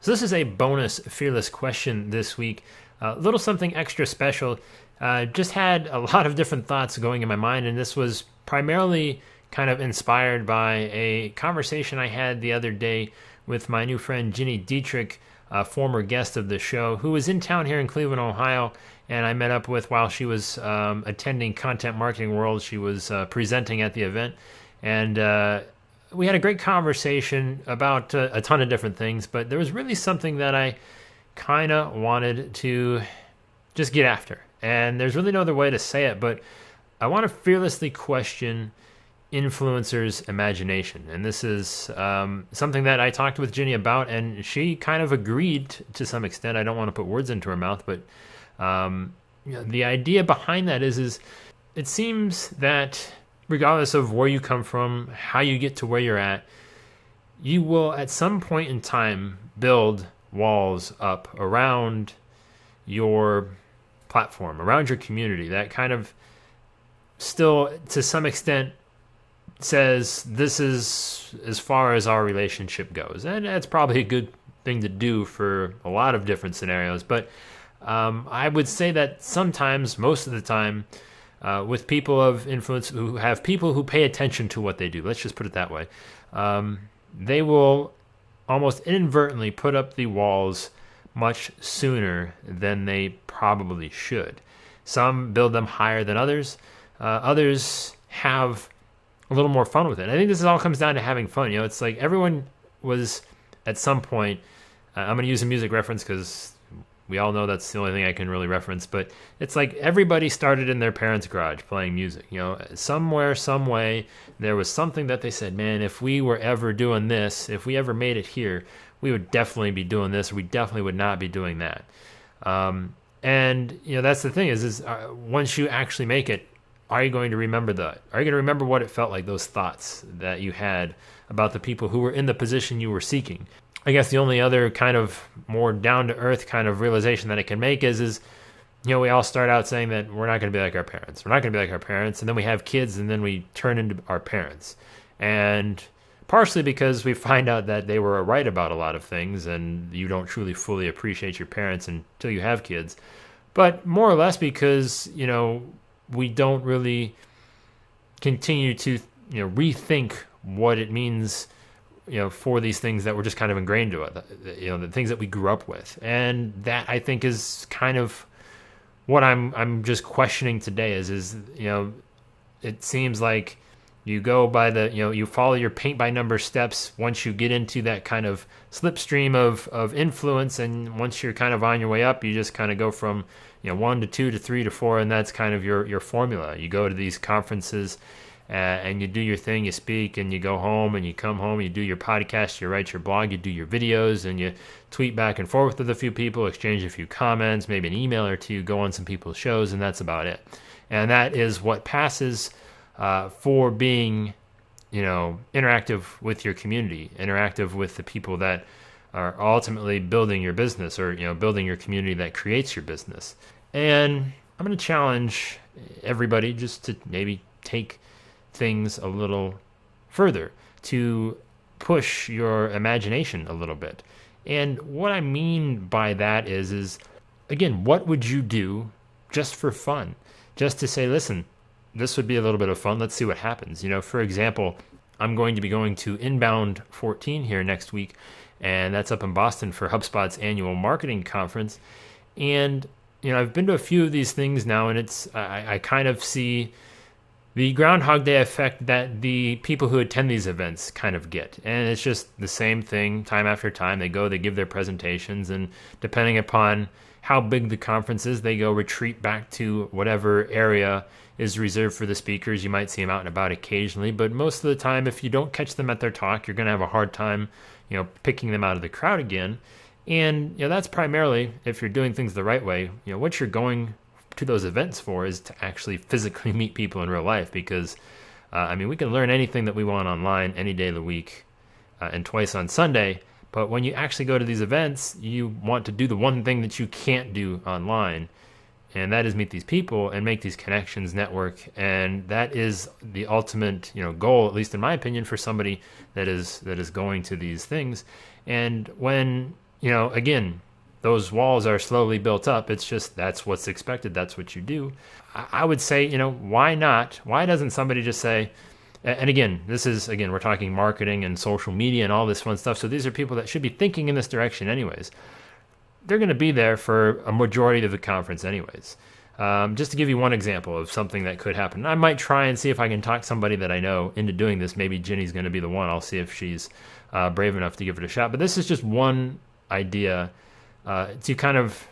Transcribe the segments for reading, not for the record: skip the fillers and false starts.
So this is a bonus fearless question this week. A little something extra special. Just had a lot of different thoughts going in my mind, and this was primarily kind of inspired by a conversation I had the other day with my new friend Ginny Dietrich, a former guest of the show, who was in town here in Cleveland, Ohio, and I met up with while she was attending Content Marketing World. She was presenting at the event, and we had a great conversation about a ton of different things, but there was really something that I kind of wanted to just get after. And there's really no other way to say it, but I want to fearlessly question influencers' imagination. And this is something that I talked with Ginny about, and she kind of agreed to some extent. I don't want to put words into her mouth, but the idea behind that is it seems that regardless of where you come from, how you get to where you're at, you will at some point in time build walls up around your platform, around your community that kind of still, to some extent, says this is as far as our relationship goes. And that's probably a good thing to do for a lot of different scenarios. But I would say that sometimes, most of the time, with people of influence who have people who pay attention to what they do, let's just put it that way, they will almost inadvertently put up the walls much sooner than they probably should. Some build them higher than others. Others have a little more fun with it. I think this all comes down to having fun. You know, it's like everyone was at some point. I'm going to use a music reference because we all know that's the only thing I can really reference. But it's like everybody started in their parents' garage playing music. You know, somewhere, some way, there was something that they said, man, if we were ever doing this, if we ever made it here, we would definitely be doing this. Or we definitely would not be doing that. And you know, that's the thing is once you actually make it, are you going to remember that? Are you going to remember what it felt like, those thoughts that you had about the people who were in the position you were seeking? I guess the only other kind of more down-to-earth kind of realization that I can make is you know, we all start out saying that we're not going to be like our parents. We're not going to be like our parents. And then we have kids, and then we turn into our parents. And partially because we find out that they were right about a lot of things, and you don't truly fully appreciate your parents until you have kids. But more or less because, you know, we don't really continue to, you know, rethink what it means, you know, for these things that were just kind of ingrained to it, you know, the things that we grew up with. And that I think is kind of what I'm just questioning today is, you know, it seems like you go by the, you know, you follow your paint by number steps once you get into that kind of slipstream of influence. And once you're kind of on your way up, you just kind of go from, you know, 1 to 2 to 3 to 4, and that's kind of your formula. You go to these conferences and you do your thing, you speak, and you go home, and you come home, you do your podcast, you write your blog, you do your videos, and you tweet back and forth with a few people, exchange a few comments, maybe an email or two, go on some people's shows, and that's about it. And that is what passes for being, you know, interactive with your community, interactive with the people that are ultimately building your business, or, you know, building your community that creates your business. And I'm going to challenge everybody just to maybe take things a little further, to push your imagination a little bit. And what I mean by that is again, what would you do just for fun? Just to say, listen, this would be a little bit of fun. Let's see what happens. You know, for example, I'm going to be going to Inbound 14 here next week, and that's up in Boston for HubSpot's annual marketing conference. And, you know, I've been to a few of these things now, and I kind of see the Groundhog Day effect that the people who attend these events kind of get. And it's just the same thing time after time. They go, they give their presentations, and depending upon how big the conference is, they go retreat back to whatever area is reserved for the speakers. You might see them out and about occasionally, but most of the time, if you don't catch them at their talk, you're going to have a hard time, you know, picking them out of the crowd again. And, you know, that's primarily, if you're doing things the right way, you know, what you're going to those events for is to actually physically meet people in real life. Because, I mean, we can learn anything that we want online any day of the week and twice on Sunday. But when you actually go to these events, you want to do the one thing that you can't do online, and that is meet these people and make these connections, network. And that is the ultimate, you know, goal, at least in my opinion, for somebody that is going to these things. And when again, those walls are slowly built up. It's just that's what's expected. That's what you do. I would say, why not? Why doesn't somebody just say, and again, we're talking marketing and social media and all this fun stuff. So these are people that should be thinking in this direction anyways. They're going to be there for a majority of the conference anyways. Just to give you one example of something that could happen. I might try and see if I can talk somebody that I know into doing this. Maybe Ginny's going to be the one. I'll see if she's brave enough to give it a shot. But this is just one idea to kind of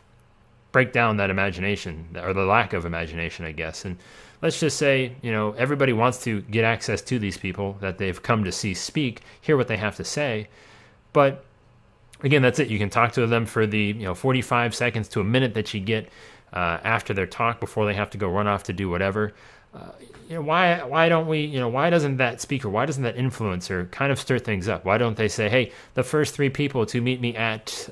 break down that imagination, or the lack of imagination, I guess. And let's just say, everybody wants to get access to these people that they've come to see speak, hear what they have to say. But again, that's it. You can talk to them for the 45 seconds to a minute that you get after their talk before they have to go run off to do whatever. Why don't we, why doesn't that speaker, why doesn't that influencer kind of stir things up? Why don't they say, hey, the first 3 people to meet me at,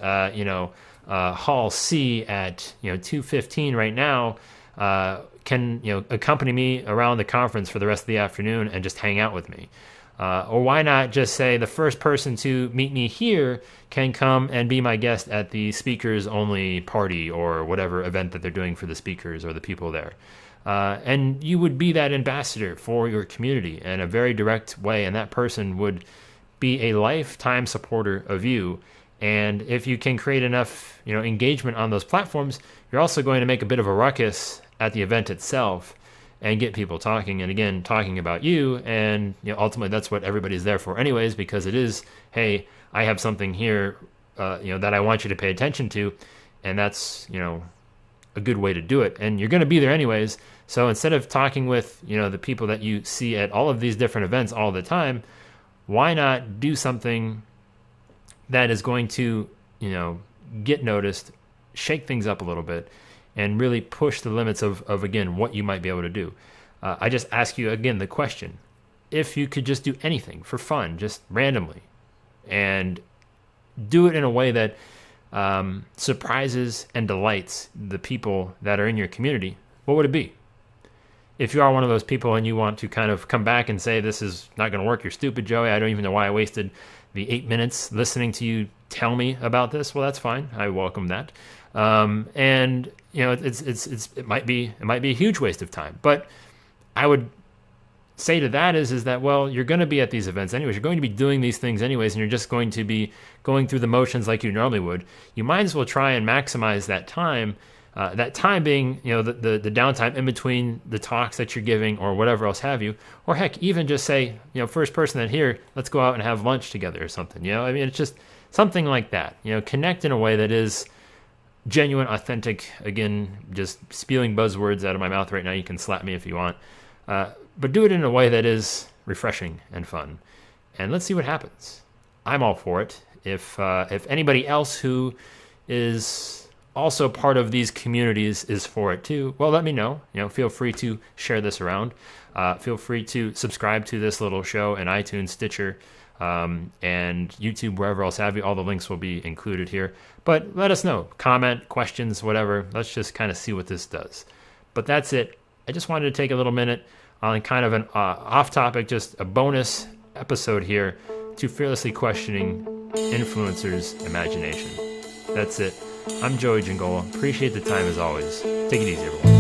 Hall C at, 2:15 right now, can, accompany me around the conference for the rest of the afternoon and just hang out with me? Or why not just say the first person to meet me here can come and be my guest at the speakers only party or whatever event that they're doing for the speakers or the people there. And you would be that ambassador for your community in a very direct way, and that person would be a lifetime supporter of you. And if you can create enough, engagement on those platforms, you're also going to make a bit of a ruckus at the event itself and get people talking, and again, talking about you. And ultimately that's what everybody's there for anyways, because it is, hey, I have something here, that I want you to pay attention to. And that's, a good way to do it. And you're going to be there anyways. So instead of talking with, the people that you see at all of these different events all the time, why not do something that is going to, get noticed, shake things up a little bit, and really push the limits of again, what you might be able to do. I just ask you again the question: if you could just do anything for fun, just randomly, and do it in a way that surprises and delights the people that are in your community, what would it be? If you are one of those people and you want to kind of come back and say, this is not going to work, you're stupid, Joey, I don't even know why I wasted the 8 minutes listening to you tell me about this, well, that's fine. I welcome that. And it might be a huge waste of time, but I would say to that is that, well, you're going to be at these events anyways. You're going to be doing these things anyways, and you're just going to be going through the motions like you normally would. You might as well try and maximize that time. That time being, the downtime in between the talks that you're giving or whatever else have you. Or heck, even just say, first person that here, let's go out and have lunch together or something. It's just something like that. Connect in a way that is genuine, authentic. Again, just spewing buzzwords out of my mouth right now. You can slap me if you want. But do it in a way that is refreshing and fun. And let's see what happens. I'm all for it. If anybody else who is also part of these communities is for it too, well, let me know. Feel free to share this around. Feel free to subscribe to this little show in iTunes, Stitcher, and YouTube, wherever else have you. All the links will be included here. But let us know. Comment, questions, whatever. Let's just kind of see what this does. But that's it. I just wanted to take a little minute on kind of an off-topic, just a bonus episode here to fearlessly questioning influencers' imagination. That's it. I'm Joey Giangola. Appreciate the time as always. Take it easy, everyone.